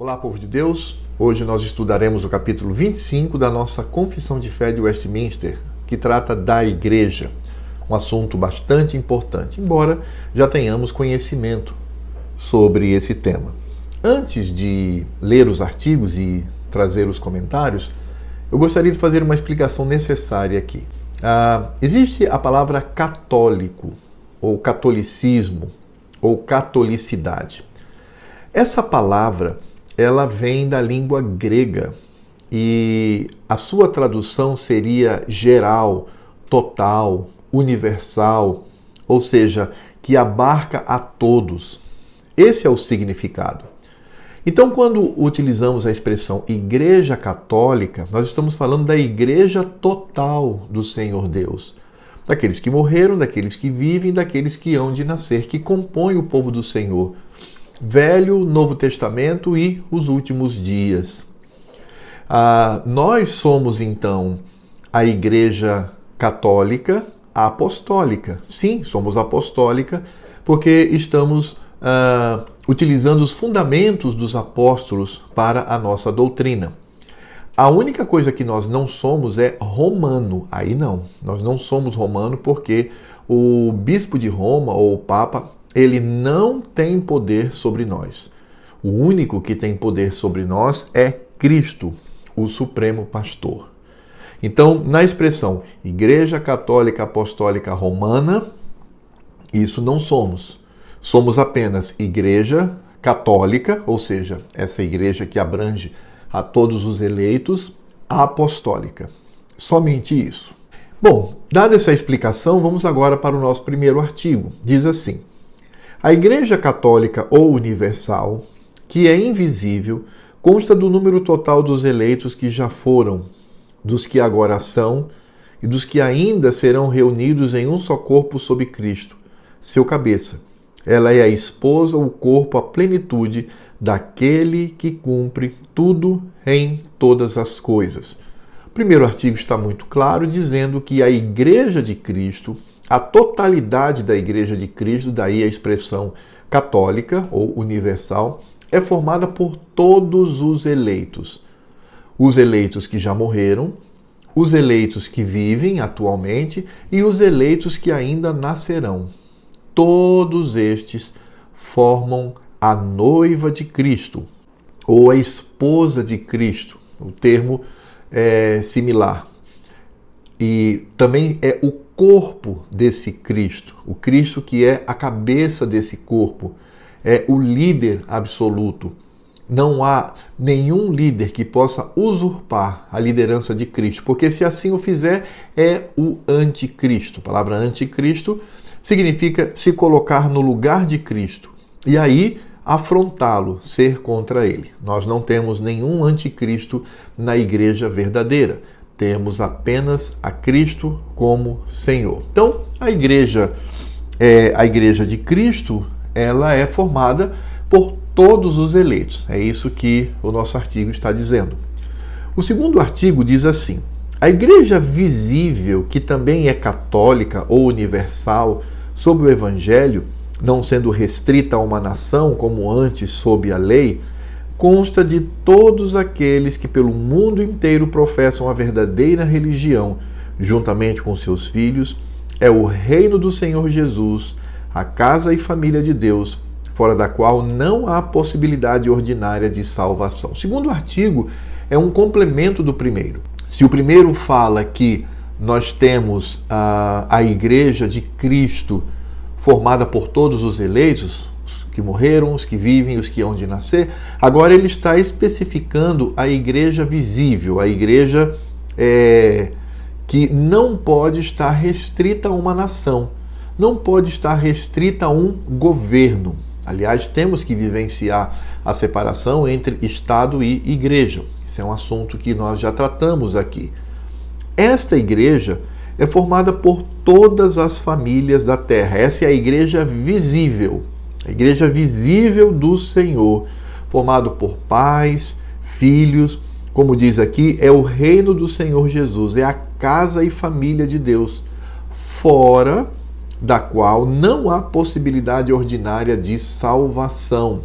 Olá, povo de Deus! Hoje nós estudaremos o capítulo 25 da nossa Confissão de Fé de Westminster, que trata da Igreja, um assunto bastante importante, embora já tenhamos conhecimento sobre esse tema. Antes de ler os artigos e trazer os comentários, eu gostaria de fazer uma explicação necessária aqui. Existe a palavra católico, ou catolicismo, ou catolicidade. Essa palavra ela vem da língua grega e a sua tradução seria geral, total, universal, ou seja, que abarca a todos. Esse é o significado. Então, quando utilizamos a expressão Igreja Católica, nós estamos falando da Igreja total do Senhor Deus. Daqueles que morreram, daqueles que vivem, daqueles que hão de nascer, que compõem o povo do Senhor. Velho, Novo Testamento e os últimos dias. Nós somos, então, a Igreja Católica Apostólica. Sim, somos apostólica porque estamos utilizando os fundamentos dos apóstolos para a nossa doutrina. A única coisa que nós não somos é romano. Aí não, nós não somos romano porque o bispo de Roma, ou o Papa, ele não tem poder sobre nós. O único que tem poder sobre nós é Cristo, o Supremo Pastor. Então, na expressão Igreja Católica Apostólica Romana, isso não somos. Somos apenas Igreja Católica, ou seja, essa igreja que abrange a todos os eleitos, apostólica. Somente isso. Bom, dada essa explicação, vamos agora para o nosso primeiro artigo. Diz assim: a Igreja Católica ou Universal, que é invisível, consta do número total dos eleitos que já foram, dos que agora são e dos que ainda serão reunidos em um só corpo sob Cristo, seu cabeça. Ela é a esposa, o corpo, a plenitude daquele que cumpre tudo em todas as coisas. O primeiro artigo está muito claro, dizendo que a Igreja de Cristo, a totalidade da Igreja de Cristo, daí a expressão católica ou universal, é formada por todos os eleitos. Os eleitos que já morreram, os eleitos que vivem atualmente e os eleitos que ainda nascerão. Todos estes formam a noiva de Cristo, ou a esposa de Cristo. O termo é similar. E também é o corpo desse Cristo, o Cristo que é a cabeça desse corpo, é o líder absoluto. Não há nenhum líder que possa usurpar a liderança de Cristo, porque se assim o fizer, é o anticristo. A palavra anticristo significa se colocar no lugar de Cristo e aí afrontá-lo, ser contra ele. Nós não temos nenhum anticristo na igreja verdadeira. Temos apenas a Cristo como Senhor. Então, a igreja de Cristo, ela é formada por todos os eleitos. É isso que o nosso artigo está dizendo. O segundo artigo diz assim: a igreja visível, que também é católica ou universal, sob o Evangelho, não sendo restrita a uma nação como antes sob a lei, consta de todos aqueles que pelo mundo inteiro professam a verdadeira religião, juntamente com seus filhos, é o reino do Senhor Jesus, a casa e família de Deus, fora da qual não há possibilidade ordinária de salvação. O segundo artigo é um complemento do primeiro. Se o primeiro fala que nós temos a Igreja de Cristo formada por todos os eleitos, os que morreram, os que vivem, os que hão de nascer, agora ele está especificando a igreja visível, a igreja que não pode estar restrita a uma nação, não pode estar restrita a um governo. Aliás, temos que vivenciar a separação entre Estado e igreja. Esse é um assunto que nós já tratamos aqui. Esta igreja é formada por todas as famílias da terra. Essa é a igreja visível. A igreja visível do Senhor, formado por pais, filhos, como diz aqui, é o reino do Senhor Jesus, é a casa e família de Deus, fora da qual não há possibilidade ordinária de salvação.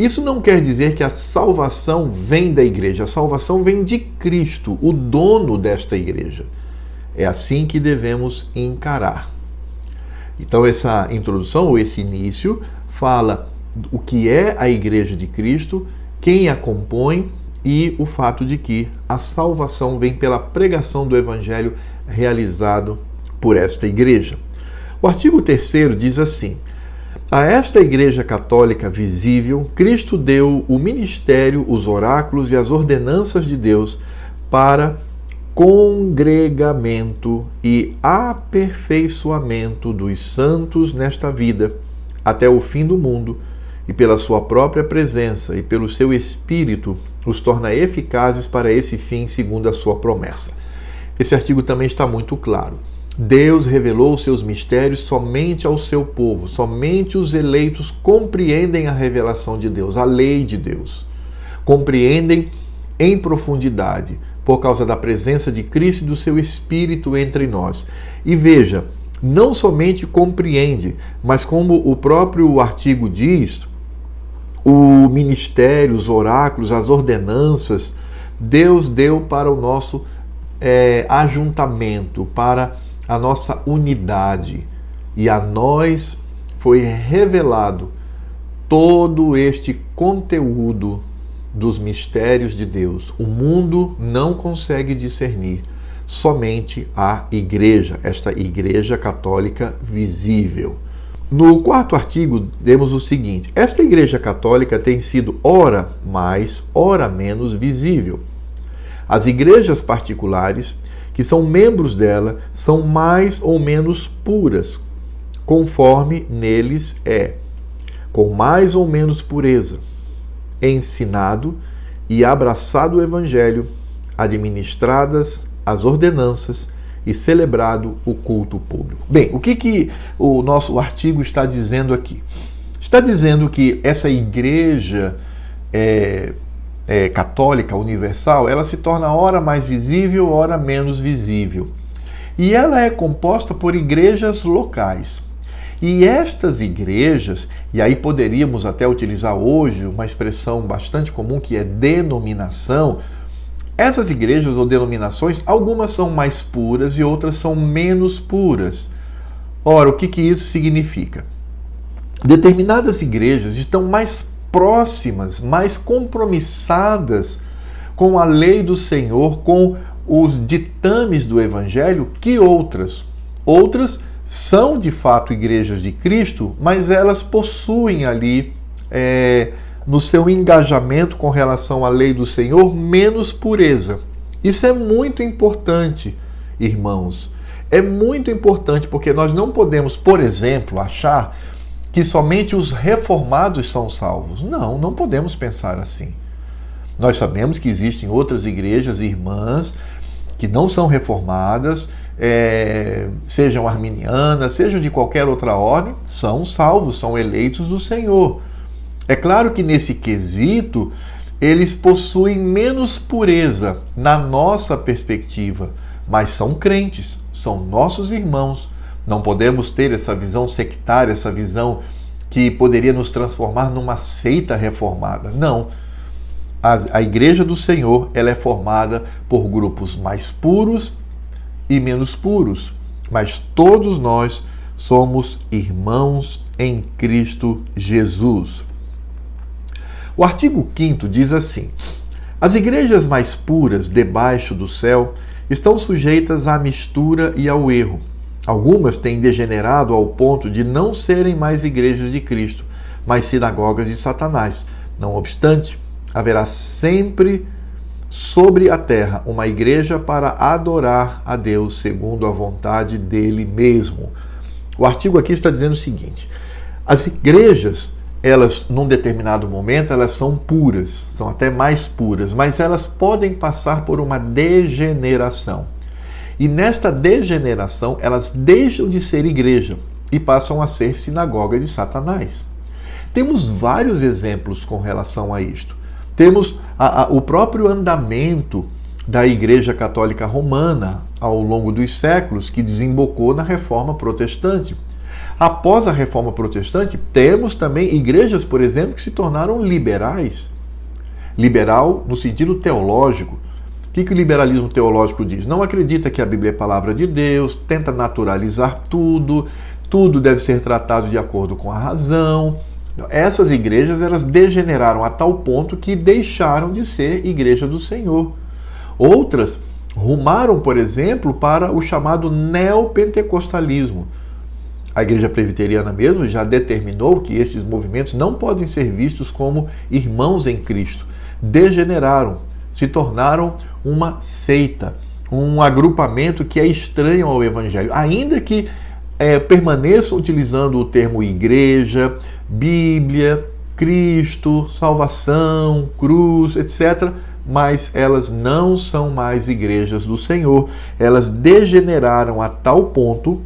Isso não quer dizer que a salvação vem da igreja, a salvação vem de Cristo, o dono desta igreja. É assim que devemos encarar. Então essa introdução, ou esse início, fala o que é a igreja de Cristo, quem a compõe e o fato de que a salvação vem pela pregação do evangelho realizado por esta igreja. O artigo 3º diz assim: a esta igreja católica visível, Cristo deu o ministério, os oráculos e as ordenanças de Deus para congregamento e aperfeiçoamento dos santos nesta vida, até o fim do mundo, e pela sua própria presença e pelo seu Espírito os torna eficazes para esse fim, segundo a sua promessa. Esse artigo também está muito claro. Deus revelou os seus mistérios somente ao seu povo, somente os eleitos compreendem a revelação de Deus, a lei de Deus. Compreendem em profundidade, por causa da presença de Cristo e do seu Espírito entre nós. E veja, não somente compreende, mas como o próprio artigo diz, o ministério, os oráculos, as ordenanças, Deus deu para o nosso ajuntamento, para a nossa unidade. E a nós foi revelado todo este conteúdo dos mistérios de Deus. O mundo não consegue discernir, somente a igreja, esta igreja católica visível. No 4º artigo, temos o seguinte: esta igreja católica tem sido ora mais, ora menos visível. As igrejas particulares, que são membros dela, são mais ou menos puras, conforme neles é, com mais ou menos pureza, ensinado e abraçado o evangelho, administradas as ordenanças e celebrado o culto público. Bem, o que o nosso artigo está dizendo aqui? Está dizendo que essa igreja católica universal, ela se torna ora mais visível, ora menos visível. E ela é composta por igrejas locais. E estas igrejas, e aí poderíamos até utilizar hoje uma expressão bastante comum que é denominação, essas igrejas ou denominações, algumas são mais puras e outras são menos puras. Ora, o que isso significa? Determinadas igrejas estão mais próximas, mais compromissadas com a lei do Senhor, com os ditames do Evangelho que outras. Outras são de fato igrejas de Cristo, mas elas possuem ali, no seu engajamento com relação à lei do Senhor, menos pureza. Isso é muito importante, irmãos. É muito importante porque nós não podemos, por exemplo, achar que somente os reformados são salvos. Não, não podemos pensar assim. Nós sabemos que existem outras igrejas irmãs que não são reformadas, sejam arminianas, sejam de qualquer outra ordem, são salvos, são eleitos do Senhor. É claro que nesse quesito eles possuem menos pureza na nossa perspectiva, mas são crentes, são nossos irmãos. Não podemos ter essa visão sectária, essa visão que poderia nos transformar numa seita reformada. Não. A Igreja do Senhor, ela é formada por grupos mais puros e menos puros, mas todos nós somos irmãos em Cristo Jesus. O artigo 5º diz assim: as igrejas mais puras debaixo do céu estão sujeitas à mistura e ao erro. Algumas têm degenerado ao ponto de não serem mais igrejas de Cristo, mas sinagogas de Satanás. Não obstante, haverá sempre sobre a terra uma igreja para adorar a Deus segundo a vontade dele mesmo. O artigo aqui está dizendo o seguinte: as igrejas, elas, num determinado momento, elas são puras, são até mais puras, mas elas podem passar por uma degeneração. E nesta degeneração, elas deixam de ser igreja e passam a ser sinagoga de Satanás. Temos vários exemplos com relação a isto. Temos o próprio andamento da Igreja Católica Romana ao longo dos séculos, que desembocou na Reforma Protestante. Após a Reforma Protestante, temos também igrejas, por exemplo, que se tornaram liberais. Liberal no sentido teológico. O que o liberalismo teológico diz? Não acredita que a Bíblia é palavra de Deus, tenta naturalizar tudo, tudo deve ser tratado de acordo com a razão. Essas igrejas, elas degeneraram a tal ponto que deixaram de ser igreja do Senhor. Outras rumaram, por exemplo, para o chamado neopentecostalismo. A Igreja Presbiteriana mesmo já determinou que estes movimentos não podem ser vistos como irmãos em Cristo. Degeneraram, se tornaram uma seita, um agrupamento que é estranho ao Evangelho, ainda que permaneçam utilizando o termo igreja, Bíblia, Cristo, salvação, cruz, etc., mas elas não são mais igrejas do Senhor. Elas degeneraram a tal ponto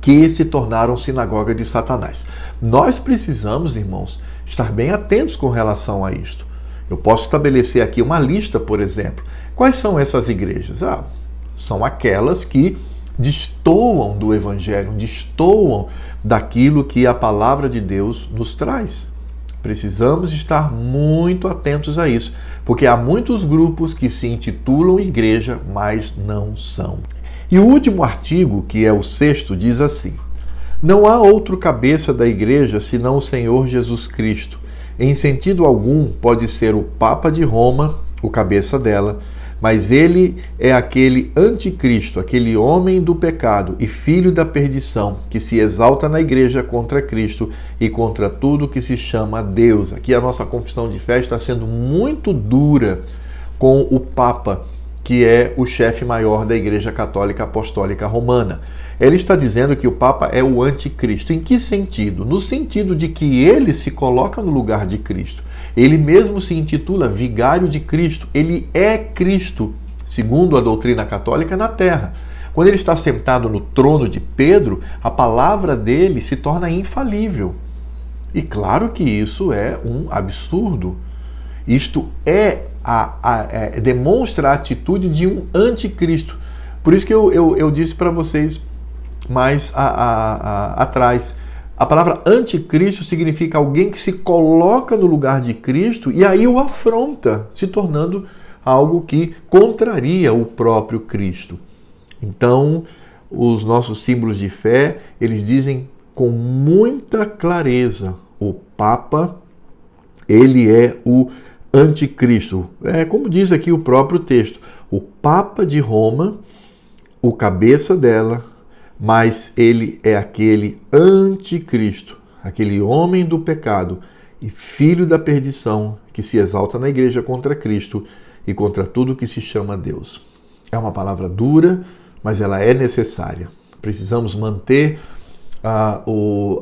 que se tornaram sinagoga de Satanás. Nós precisamos, irmãos, estar bem atentos com relação a isto. Eu posso estabelecer aqui uma lista, por exemplo. Quais são essas igrejas? São aquelas que destoam do Evangelho, destoam daquilo que a palavra de Deus nos traz. Precisamos estar muito atentos a isso, porque há muitos grupos que se intitulam igreja, mas não são. E o último artigo, que é o 6º, diz assim: não há outro cabeça da igreja senão o Senhor Jesus Cristo. Em sentido algum pode ser o Papa de Roma, o cabeça dela, mas ele é aquele anticristo, aquele homem do pecado e filho da perdição, que se exalta na igreja contra Cristo e contra tudo que se chama Deus. Aqui a nossa confissão de fé está sendo muito dura com o Papa, que é o chefe maior da Igreja Católica Apostólica Romana. Ele está dizendo que o Papa é o anticristo. Em que sentido? No sentido de que ele se coloca no lugar de Cristo. Ele mesmo se intitula vigário de Cristo. Ele é Cristo, segundo a doutrina católica, na terra. Quando ele está sentado no trono de Pedro, a palavra dele se torna infalível. E claro que isso é um absurdo. Isto demonstra a atitude de um anticristo. Por isso que eu disse para vocês mais atrás, a palavra anticristo significa alguém que se coloca no lugar de Cristo e aí o afronta, se tornando algo que contraria o próprio Cristo. Então, os nossos símbolos de fé, eles dizem com muita clareza: o Papa, ele é o anticristo. É como diz aqui o próprio texto: o Papa de Roma, o cabeça dela, mas ele é aquele anticristo, aquele homem do pecado e filho da perdição que se exalta na igreja contra Cristo e contra tudo que se chama Deus. É uma palavra dura, mas ela é necessária. Precisamos manter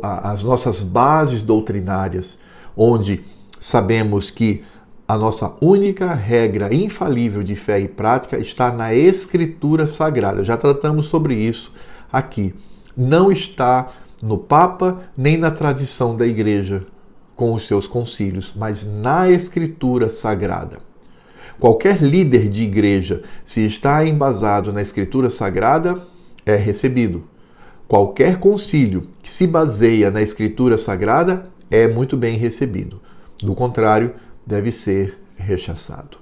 as nossas bases doutrinárias, onde sabemos que a nossa única regra infalível de fé e prática está na Escritura Sagrada. Já tratamos sobre isso aqui. Não está no Papa nem na tradição da Igreja com os seus concílios, mas na Escritura Sagrada. Qualquer líder de igreja, se está embasado na Escritura Sagrada, é recebido. Qualquer concílio que se baseia na Escritura Sagrada é muito bem recebido. Do contrário, deve ser rechaçado.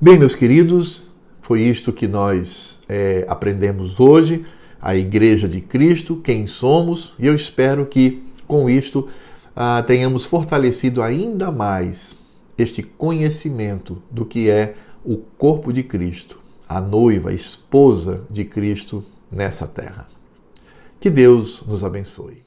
Bem, meus queridos, foi isto que nós aprendemos hoje, a Igreja de Cristo, quem somos, e eu espero que com isto tenhamos fortalecido ainda mais este conhecimento do que é o corpo de Cristo, a noiva, a esposa de Cristo nessa terra. Que Deus nos abençoe.